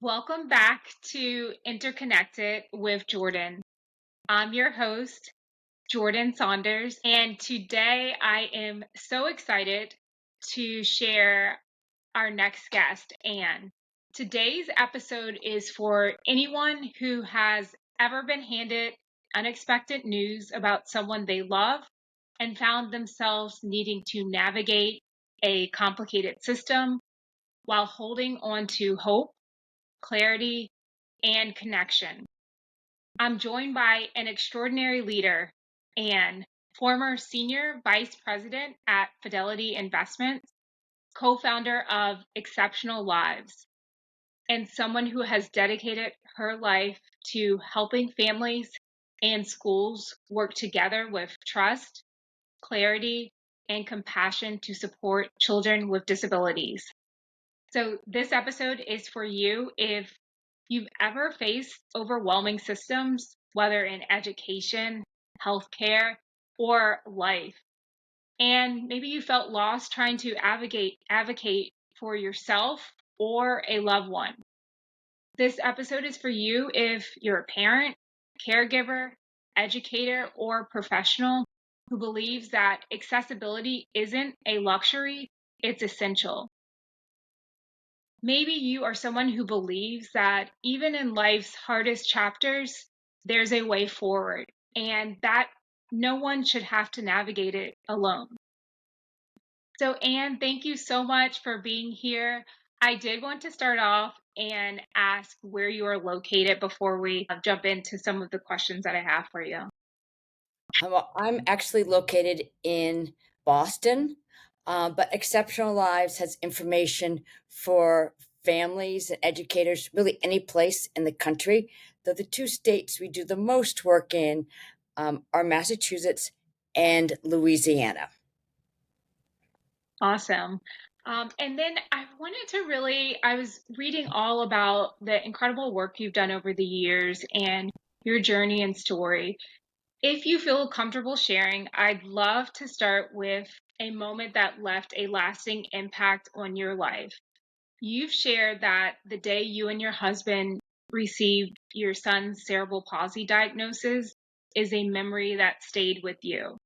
Welcome back to Interconnected with Jourdan. I'm your host, Jourdan Saunders, and today I am so excited to share our next guest, Anne. Today's episode is for anyone who has ever been handed unexpected news about someone they love and found themselves needing to navigate a complicated system while holding on to hope, clarity, and connection. I'm joined by an extraordinary leader and former senior vice president at Fidelity Investments, co founder of Exceptional Lives, and someone who has dedicated her life to helping families and schools work together with trust, clarity, and compassion to support children with disabilities. So, this episode is for you if you've ever faced overwhelming systems, whether in education, healthcare, or life, and maybe you felt lost trying to advocate for yourself or a loved one. This episode is for you if you're a parent, caregiver, educator, or professional who believes that accessibility isn't a luxury, it's essential. Maybe you are someone who believes that even in life's hardest chapters, there's a way forward and that no one should have to navigate it alone. So, Anne, thank you so much for being here. I did want to start off and ask where you are located before we jump into some of the questions that I have for you. I'm actually located in Boston, but Exceptional Lives has information for families and educators, really any place in the country. Though the two states we do the most work in are Massachusetts and Louisiana. Awesome. And then I was reading all about the incredible work you've done over the years and your journey and story. If you feel comfortable sharing, I'd love to start with a moment that left a lasting impact on your life. You've shared that the day you and your husband received your son's cerebral palsy diagnosis is a memory that stayed with you.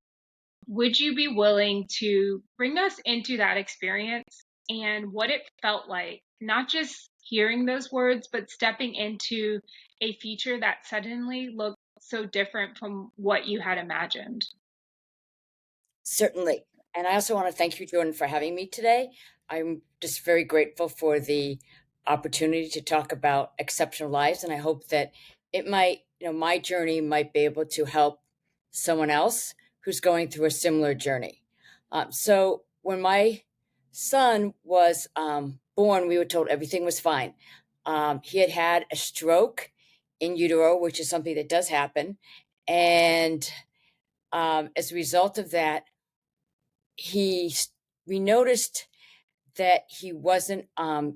Would you be willing to bring us into that experience and what it felt like, not just hearing those words, but stepping into a future that suddenly looked so different from what you had imagined? Certainly. And I also want to thank you, Jordan, for having me today. I'm just very grateful for the opportunity to talk about exceptional lives. And I hope that it might, my journey might be able to help someone else who's going through a similar journey. So when my son was born, we were told everything was fine. He had had a stroke in utero, which is something that does happen. And as a result of that, he we noticed that he wasn't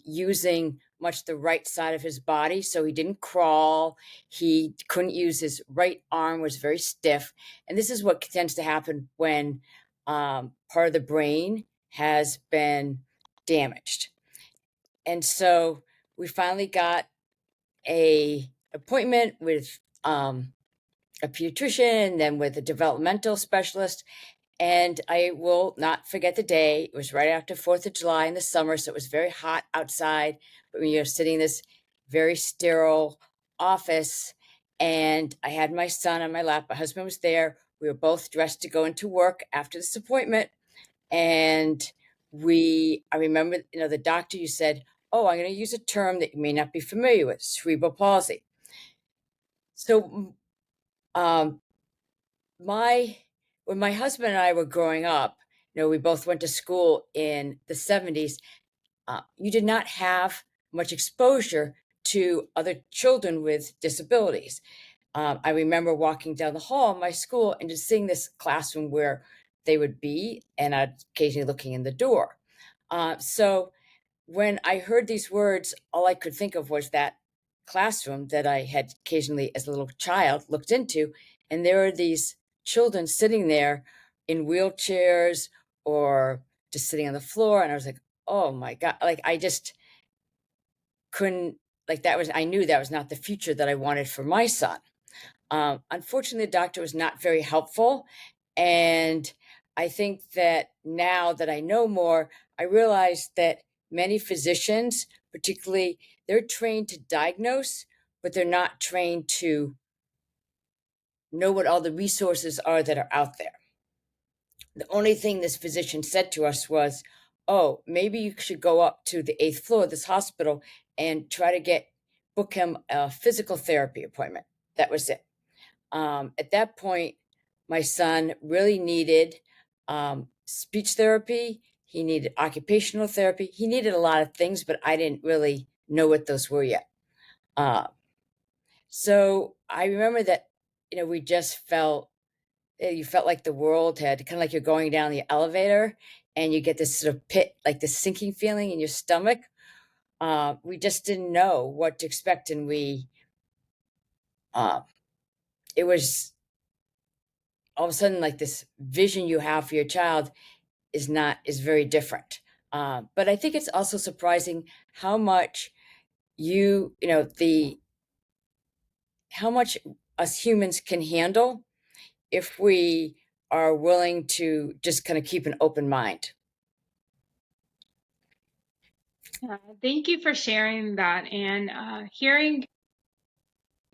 using much the right side of his body, so he didn't crawl. He couldn't use his right arm; was very stiff, and this is what tends to happen when part of the brain has been damaged. And so we finally got a appointment with a pediatrician, then with a developmental specialist. And I will not forget the day. It was right after 4th of July in the summer, so it was very hot outside. But we were sitting in this very sterile office, and I had my son on my lap. My husband was there. We were both dressed to go into work after this appointment. And I remember, the doctor, you said, "Oh, I'm going to use a term that you may not be familiar with, cerebral palsy." So, um, my when my husband and I were growing up, we both went to school in the 70s. You did not have much exposure to other children with disabilities. I remember walking down the hall of my school and just seeing this classroom where they would be, and I'd occasionally looking in the door. So when I heard these words, all I could think of was that classroom that I had occasionally, as a little child, looked into. And there were these children sitting there in wheelchairs or just sitting on the floor. And I was like, oh my God. Like, I just couldn't like I knew that was not the future that I wanted for my son. Unfortunately, the doctor was not very helpful. And I think that now that I know more, I realize that many physicians, particularly, they're trained to diagnose, but they're not trained to know what all the resources are that are out there. The only thing this physician said to us was, "Oh, maybe you should go up to the 8th floor of this hospital and try to book him a physical therapy appointment." That was it. At that point, my son really needed speech therapy. He needed occupational therapy. He needed a lot of things, but I didn't really know what those were yet. So I remember that, we just you felt like the world had kind of like you're going down the elevator and you get this sort of pit, like this sinking feeling in your stomach. We just didn't know what to expect. And it was all of a sudden like this vision you have for your child is very different. But I think it's also surprising how much how much us humans can handle if we are willing to just kind of keep an open mind. Thank you for sharing that and hearing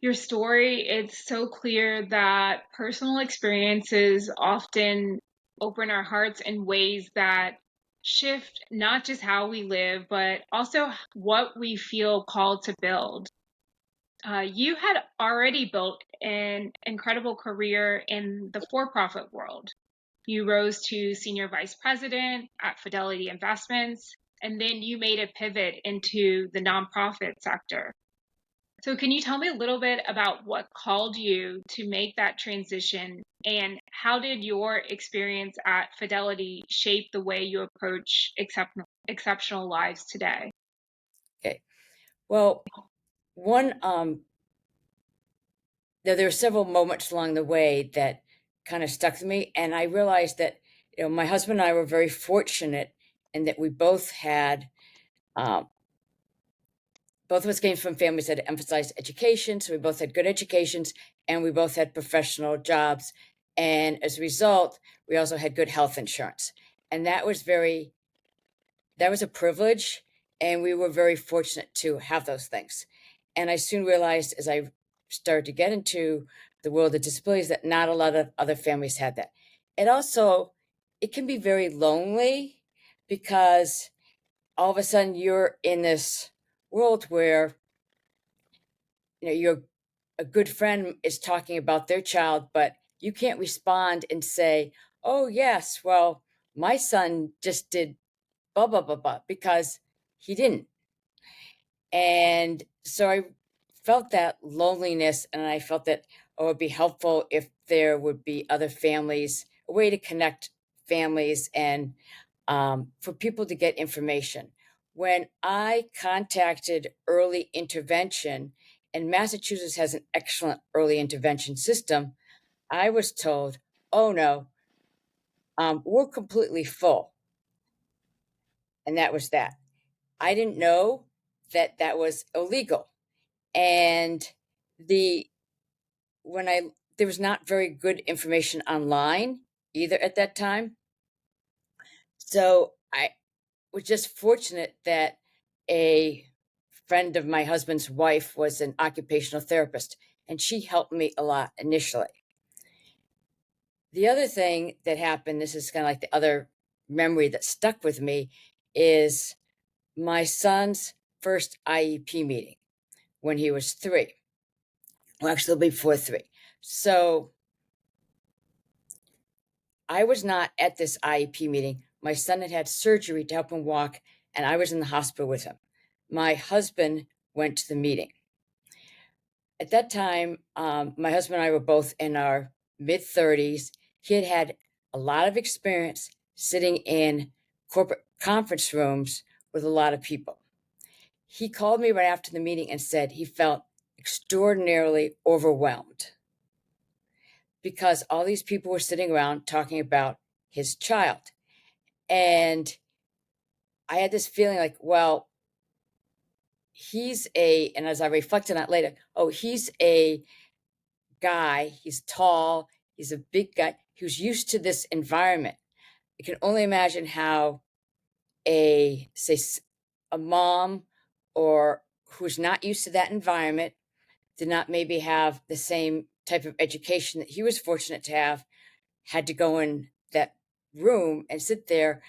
your story. It's so clear that personal experiences often open our hearts in ways that shift not just how we live, but also what we feel called to build. You had already built an incredible career in the for profit world. You rose to senior vice president at Fidelity Investments, and then you made a pivot into the nonprofit sector. So, can you tell me a little bit about what called you to make that transition, and how did your experience at Fidelity shape the way you approach exceptional lives today? Okay. Well, one there were several moments along the way that kind of stuck with me, and I realized that my husband and I were very fortunate in that we um, both of us came from families that emphasized education, so we both had good educations, and we both had professional jobs, and as a result, we also had good health insurance, and that was a privilege, and we were very fortunate to have those things. And I soon realized as I started to get into the world of disabilities that not a lot of other families had that. It can be very lonely because all of a sudden you're in this world where a good friend is talking about their child, but you can't respond and say, "Oh yes, well, my son just did blah blah blah blah," because he didn't. And so I felt that loneliness, and I felt that it would be helpful if there would be other families, a way to connect families and for people to get information. When I contacted early intervention, and Massachusetts has an excellent early intervention system, I was told, "Oh no, we're completely full." And that was that. I didn't know that that was illegal. And the when I there was not very good information online either at that time. So I was just fortunate that a friend of my husband's wife was an occupational therapist, and she helped me a lot initially. The other thing that happened, this is kind of like the other memory that stuck with me, is my son's first IEP meeting when he was 3. Well, actually, before 3. So I was not at this IEP meeting. My son had had surgery to help him walk, and I was in the hospital with him. My husband went to the meeting. At that time, my husband and I were both in our mid-30s. He had had a lot of experience sitting in corporate conference rooms with a lot of people. He called me right after the meeting and said he felt extraordinarily overwhelmed because all these people were sitting around talking about his child. And I had this feeling like, well, and as I reflected on it later, he's a guy, he's tall, he's a big guy, who's used to this environment. I can only imagine how say, a mom or who's not used to that environment, did not maybe have the same type of education that he was fortunate to have, had to go in that room and sit there.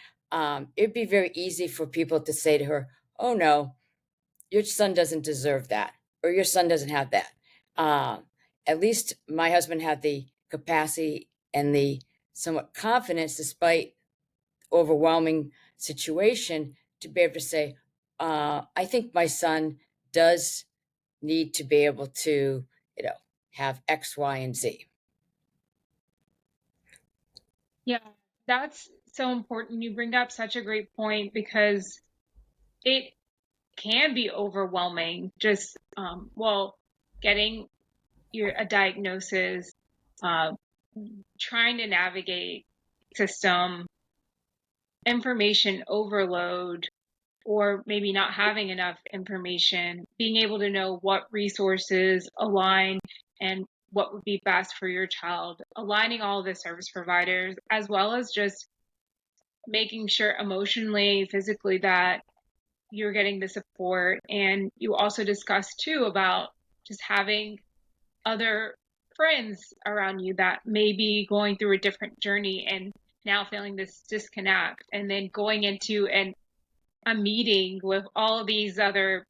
It'd be very easy for people to say to her, "Oh no, your son doesn't deserve that, or your son doesn't have that." At least my husband had the capacity and the somewhat confidence, despite overwhelming situation, to be able to say, I think my son does need to be able to, have X, Y, and Z. Yeah, that's so important. You bring up such a great point because it can be overwhelming just getting a diagnosis, uh, trying to navigate system information overload, or maybe not having enough information, being able to know what resources align and what would be best for your child, aligning all the service providers, as well as just making sure emotionally, physically, that you're getting the support. And you also discussed too about just having other friends around you that may be going through a different journey and now feeling this disconnect, and then going into a meeting with all of these other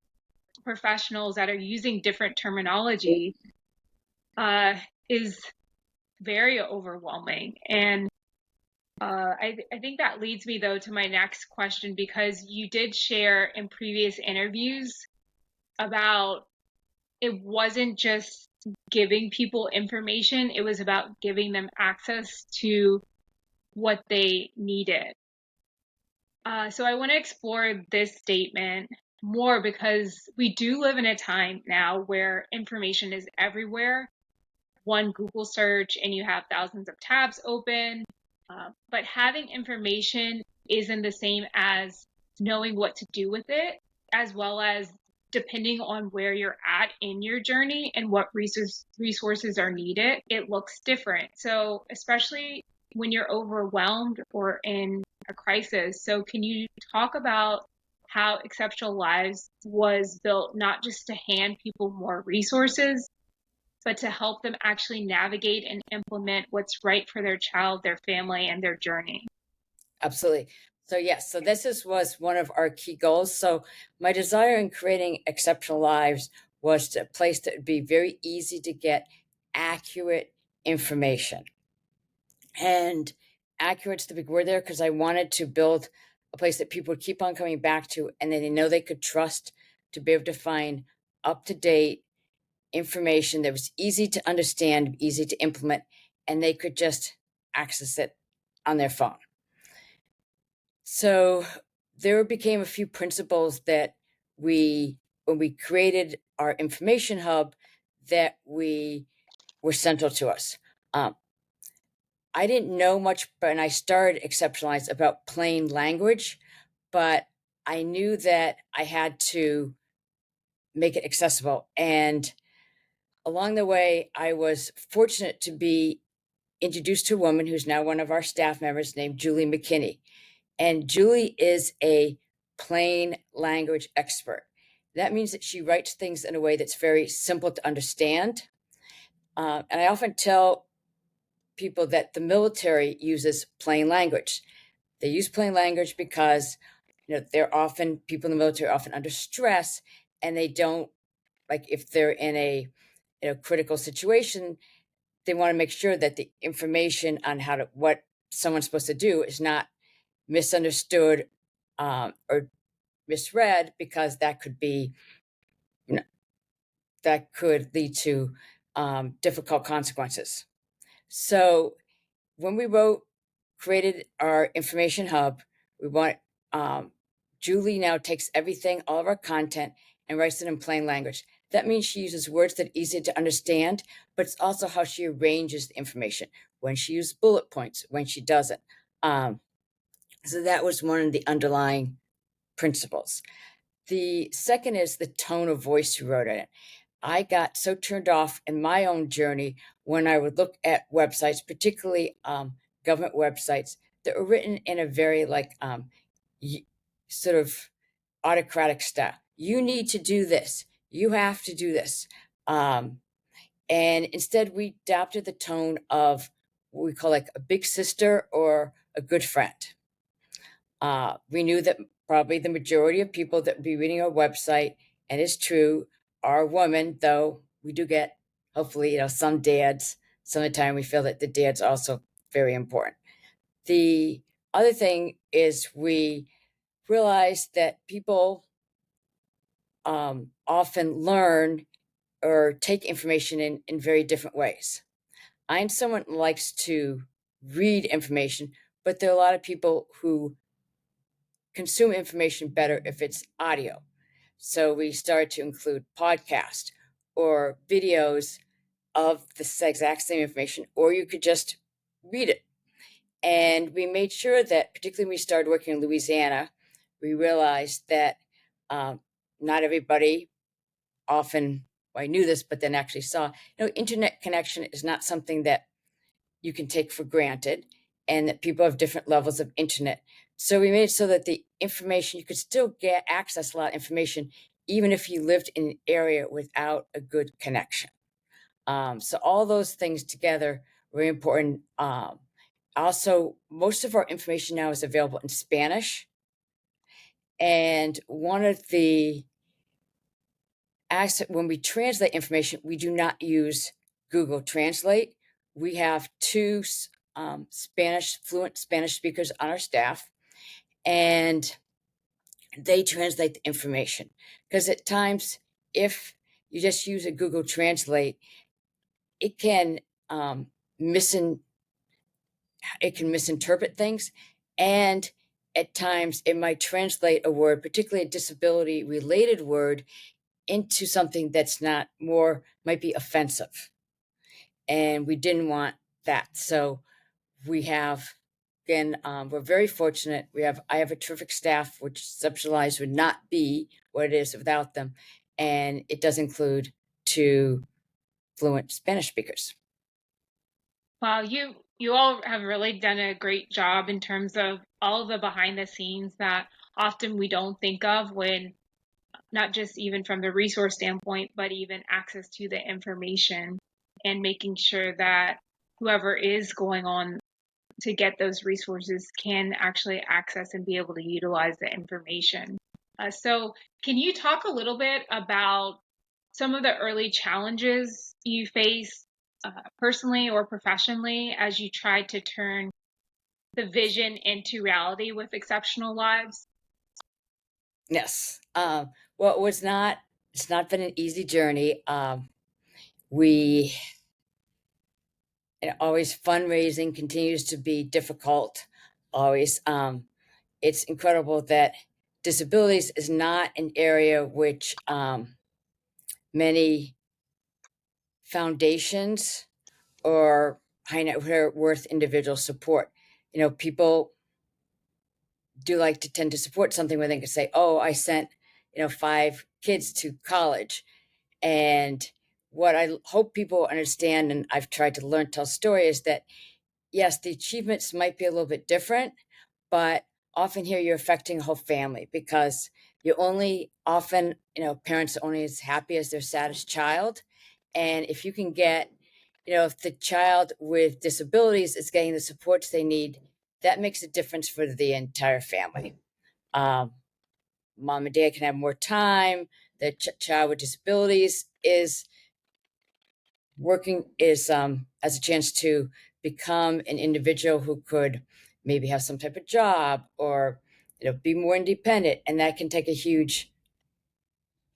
professionals that are using different terminology is very overwhelming. And I think that leads me, though, to my next question, because you did share in previous interviews about it wasn't just giving people information, it was about giving them access to what they needed. So I want to explore this statement more because we do live in a time now where information is everywhere. One Google search and you have thousands of tabs open. But having information isn't the same as knowing what to do with it, as well as depending on where you're at in your journey and what resources are needed, it looks different. So, especially when you're overwhelmed or in a crisis. So, can you talk about how Exceptional Lives was built not just to hand people more resources, but to help them actually navigate and implement what's right for their child, their family, and their journey? Absolutely. So yes, so was one of our key goals. So my desire in creating Exceptional Lives was to a place that would be very easy to get accurate information. And accurate's the big word there, because I wanted to build a place that people would keep on coming back to, and that they know they could trust, to be able to find up to date information that was easy to understand, easy to implement, and they could just access it on their phone. So there became a few principles that when we created our information hub, that we were central to us. I didn't know much when I started Exceptionalized about plain language, but I knew that I had to make it accessible. And along the way, I was fortunate to be introduced to a woman who's now one of our staff members named Julie McKinney. And Julie is a plain language expert. That means that she writes things in a way that's very simple to understand. And I often tell people that the military uses plain language. They use plain language because they're often, people in the military are often under stress, and they don't, like, if they're in a critical situation, they want to make sure that the information on what someone's supposed to do is not misunderstood or misread, because that could be, that could lead to difficult consequences. So when we created our information hub, we want, Julie now takes everything, all of our content, and writes it in plain language. That means she uses words that are easy to understand, but it's also how she arranges the information, when she uses bullet points, when she doesn't. So that was one of the underlying principles. The second is the tone of voice you wrote in it. I got so turned off in my own journey when I would look at websites, particularly government websites, that were written in a very sort of autocratic style. You need to do this. You have to do this. And instead, we adopted the tone of what we call like a big sister or a good friend. We knew that probably the majority of people that would be reading our website, and it's true, are women, though we do get, hopefully, some dads. Some of the time we feel that the dad's also very important. The other thing is we realized that people often learn or take information in very different ways. I'm someone who likes to read information, but there are a lot of people who consume information better if it's audio. So we started to include podcasts or videos of the exact same information, or you could just read it. And we made sure that, particularly when we started working in Louisiana, we realized that not everybody often, well, I knew this, but then actually saw, internet connection is not something that you can take for granted, and that people have different levels of internet. So we made it so that the information, you could still get access a lot of information, even if you lived in an area without a good connection. So all those things together were important. Also, most of our information now is available in Spanish. And one of the when we translate information, we do not use Google Translate. We have two fluent Spanish speakers on our staff, and they translate the information. Because at times, if you just use a Google Translate, it can misinterpret things, and at times it might translate a word, particularly a disability related word, into something that's might be offensive. And we didn't want that. So we have, again, we're very fortunate. I have a terrific staff, which Exceptional would not be what it is without them. And it does include 2 fluent Spanish speakers. Wow, you all have really done a great job in terms of all of the behind the scenes that often we don't think of, when not just even from the resource standpoint, but even access to the information, and making sure that whoever is going on to get those resources can actually access and be able to utilize the information. So can you talk a little bit about some of the early challenges you faced personally or professionally as you tried to turn the vision into reality with Exceptional Lives? Yes. Well, it's not been an easy journey. We always fundraising continues to be difficult. Always, it's incredible that disabilities is not an area which many foundations or high net worth individuals support. People do like to tend to support something where they can say, "Oh, I sent 5 kids to college." And what I hope people understand, and I've tried to tell story, is that yes, the achievements might be a little bit different, but often here you're affecting a whole family, because parents are only as happy as their saddest child. And if you can get, if the child with disabilities is getting the supports they need, that makes a difference for the entire family. Mom and dad can have more time. The child with disabilities is as a chance to become an individual who could maybe have some type of job, or be more independent, and that can take a huge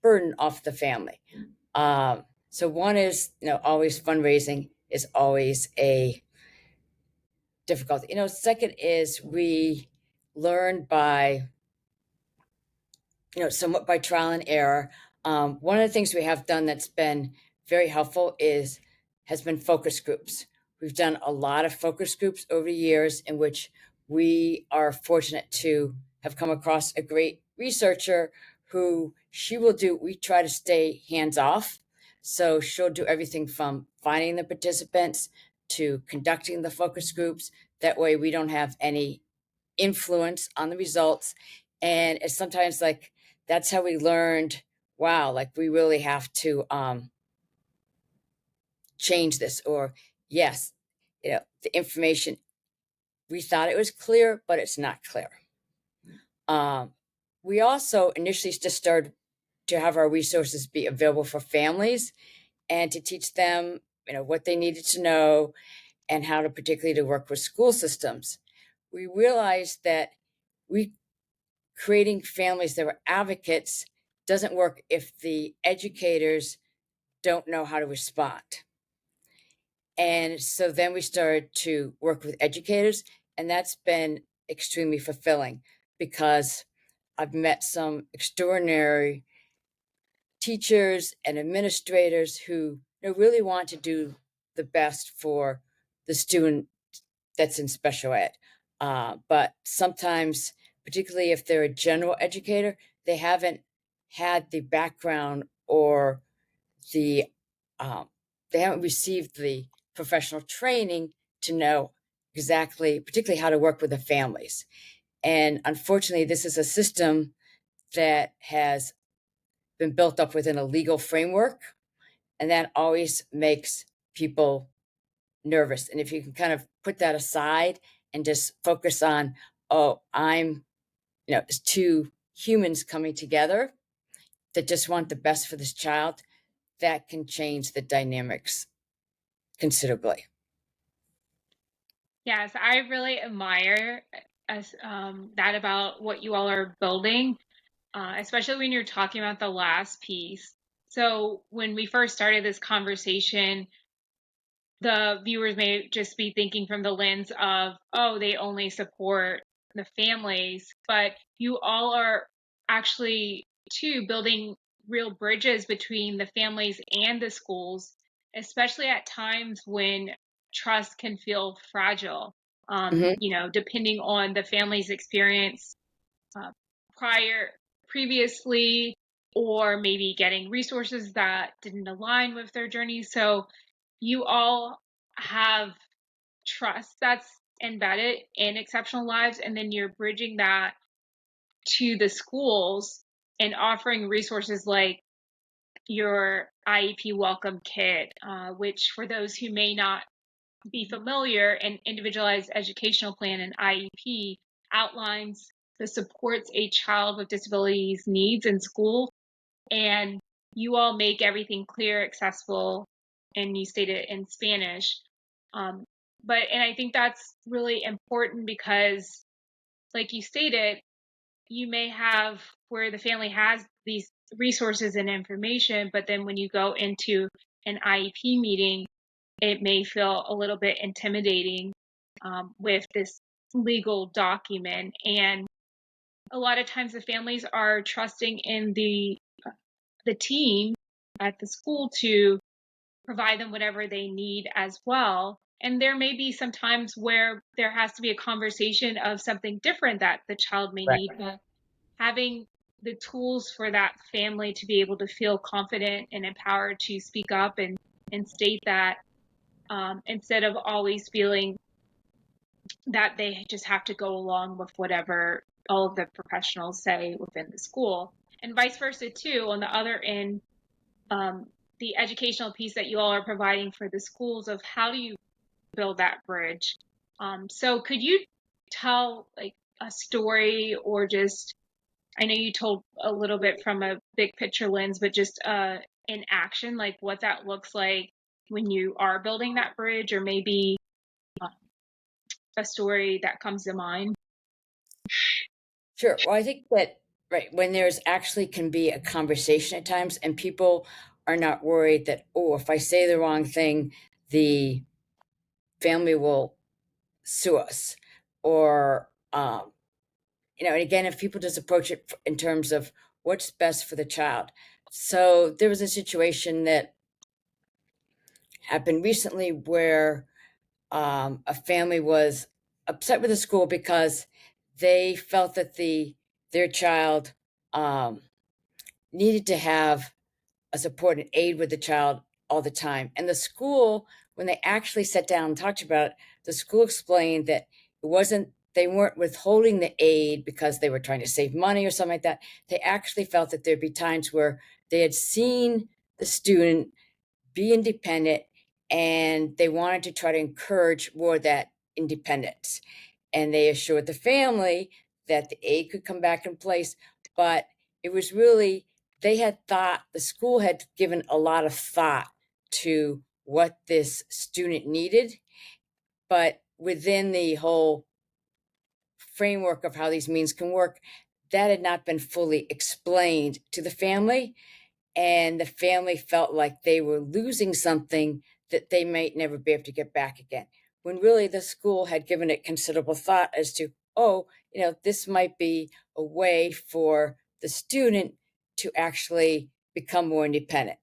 burden off the family. So one is, always fundraising is always a difficulty. Second is we learn by, somewhat by trial and error. One of the things we have done that's been very helpful has been focus groups. We've done a lot of focus groups over the years, in which we are fortunate to have come across a great researcher who we try to stay hands off. So she'll do everything from finding the participants to conducting the focus groups. That way we don't have any influence on the results. And it's sometimes like, that's how we learned, wow, like we really have to change this, or yes, the information, we thought it was clear, but it's not clear. We also initially just started to have our resources be available for families and to teach them, what they needed to know and how to particularly to work with school systems. We realized that we creating families that were advocates doesn't work if the educators don't know how to respond. And so then we started to work with educators, and that's been extremely fulfilling because I've met some extraordinary teachers and administrators who really want to do the best for the student that's in special ed. But sometimes, particularly if they're a general educator, they haven't had the background or the they haven't received the professional training to know exactly, particularly how to work with the families. And unfortunately, this is a system that has been built up within a legal framework, and that always makes people nervous. And if you can kind of put that aside and just focus on, oh, it's two humans coming together that just want the best for this child, that can change the dynamics considerably. Yes, I really admire that about what you all are building, especially when you're talking about the last piece. So when we first started this conversation, the viewers may just be thinking from the lens of, oh, they only support the families, but you all are actually too building real bridges between the families and the schools, especially at times when trust can feel fragile. Mm-hmm. Depending on the family's experience uh, previously, or maybe getting resources that didn't align with their journey. So you all have trust that's embedded in exceptional lives, and then you're bridging that to the schools and offering resources like your IEP welcome kit, which for those who may not be familiar, an individualized educational plan, an IEP, outlines the supports a child with disabilities needs in school, and you all make everything clear, accessible, and you state it in Spanish. Um, and I think that's really important because, like you stated, you may have where the family has these resources and information, but then when you go into an IEP meeting, it may feel a little bit intimidating with this legal document. And a lot of times the families are trusting in the team at the school to provide them whatever they need as well. And there may be some times where there has to be a conversation of something different that the child may Right. need, but having the tools for that family to be able to feel confident and empowered to speak up and state that, instead of always feeling that they just have to go along with whatever all of the professionals say within the school, and vice versa too. On the other end, um, the educational piece that you all are providing for the schools of how do you build that bridge. So could you tell like a story, or just, I know you told a little bit from a big picture lens, but just in action, like what that looks like when you are building that bridge, or maybe a story that comes to mind? Sure. Well, I think that, right, when there's actually can be a conversation at times, and people are not worried that, oh, if I say the wrong thing, the family will sue us, or and again, if people just approach it in terms of what's best for the child. So there was a situation that happened recently where a family was upset with the school because they felt that their child needed to have a support and aid with the child all the time. And the school, when they actually sat down and talked about it, the school explained that they weren't withholding the aid because they were trying to save money or something like that. They actually felt that there'd be times where they had seen the student be independent and they wanted to try to encourage more of that independence. And they assured the family that the aid could come back in place. But it was really, the school had given a lot of thought to what this student needed. But within the whole framework of how these means can work, that had not been fully explained to the family. And the family felt like they were losing something that they might never be able to get back again. When really the school had given it considerable thought as to, oh, this might be a way for the student to actually become more independent.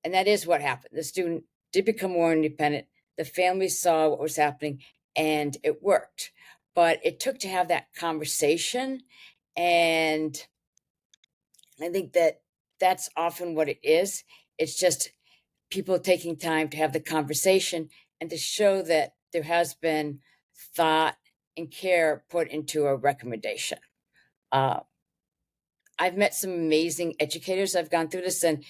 And that is what happened. The student did become more independent. The family saw what was happening and it worked. But it took to have that conversation. And I think that that's often what it is. It's just people taking time to have the conversation and to show that there has been thought and care put into a recommendation. Uh, I've met some amazing educators. I've gone through this, and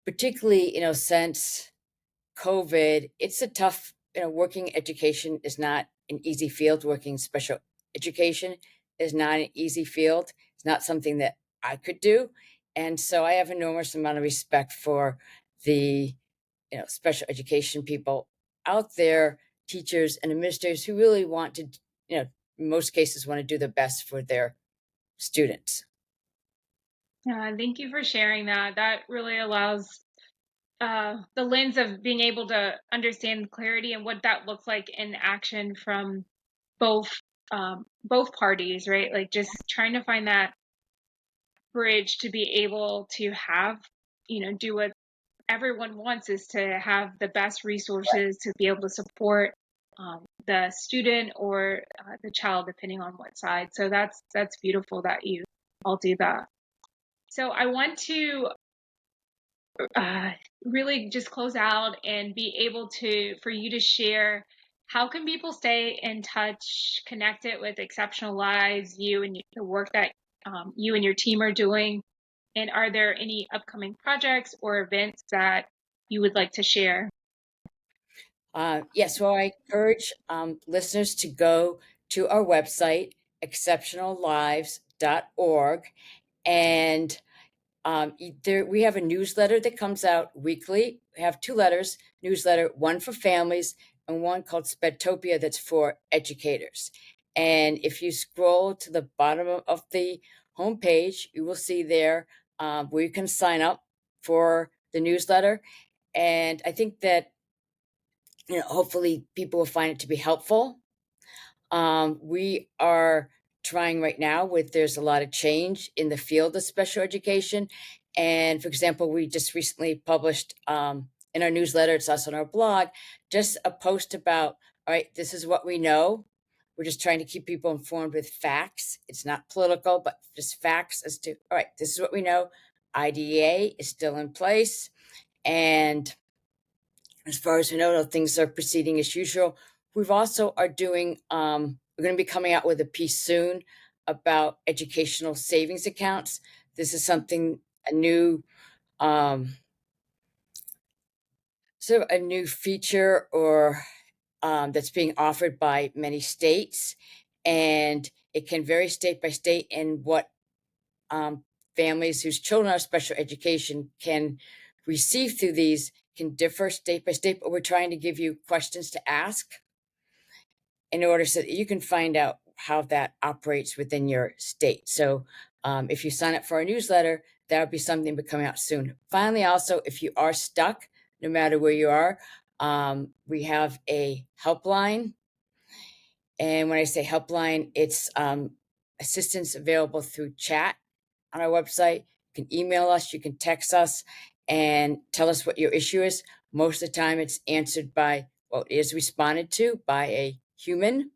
particularly, since COVID, it's a tough, working education is not an easy field. Working special education is not an easy field. It's not something that I could do. And so I have enormous amount of respect for the, special education people out there, teachers and administrators who really want to, in most cases, want to do the best for their students. Thank you for sharing that. That really allows the lens of being able to understand clarity and what that looks like in action from both both parties, right? Like just trying to find that bridge to be able to have, do what everyone wants, is to have the best resources to be able to support the student or the child, depending on what side. So that's beautiful that you all do that. So I want to really just close out and be able for you to share, how can people stay in touch, connected with Exceptional Lives, you and the work that you and your team are doing? And are there any upcoming projects or events that you would like to share? Yes, well, I encourage listeners to go to our website, exceptionallives.org, and we have a newsletter that comes out weekly. We have two newsletter, one for families and one called Spedtopia that's for educators. And if you scroll to the bottom of the homepage, you will see there where you can sign up for the newsletter. And I think that, hopefully people will find it to be helpful. We are trying right now there's a lot of change in the field of special education. And for example, we just recently published in our newsletter, it's also on our blog, just a post about, all right, this is what we know. We're just trying to keep people informed with facts. It's not political, but just facts as to, all right, this is what we know. IDEA is still in place. And as far as we know, things are proceeding as usual. We've also are doing, we're going to be coming out with a piece soon about educational savings accounts. This is something, a new, sort of a new feature or that's being offered by many states. And it can vary state by state in what families whose children are special education can receive through these can differ state by state, but we're trying to give you questions to ask in order so that you can find out how that operates within your state. So if you sign up for our newsletter, that would be something coming out soon. Finally, also, if you are stuck, no matter where you are, we have a helpline. And when I say helpline, it's assistance available through chat on our website. You can email us, you can text us, and tell us what your issue is. Most of the time, it's answered it is responded to by a human.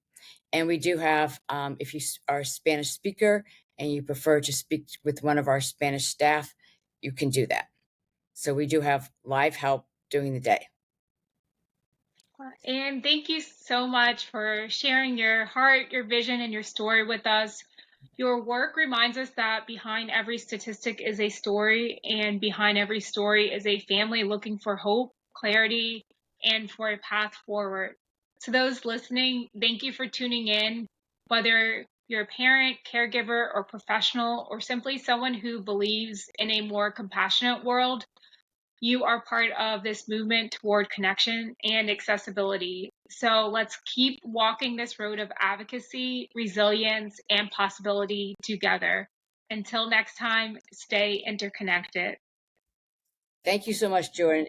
And we do have, if you are a Spanish speaker and you prefer to speak with one of our Spanish staff, you can do that. So we do have live help during the day. And thank you so much for sharing your heart, your vision, and your story with us. Your work reminds us that behind every statistic is a story, and behind every story is a family looking for hope, clarity, and for a path forward. To those listening, thank you for tuning in. Whether you're a parent, caregiver, or professional, or simply someone who believes in a more compassionate world, you are part of this movement toward connection and accessibility. So let's keep walking this road of advocacy, resilience, and possibility together. Until next time, stay interconnected. Thank you so much, Jourdan.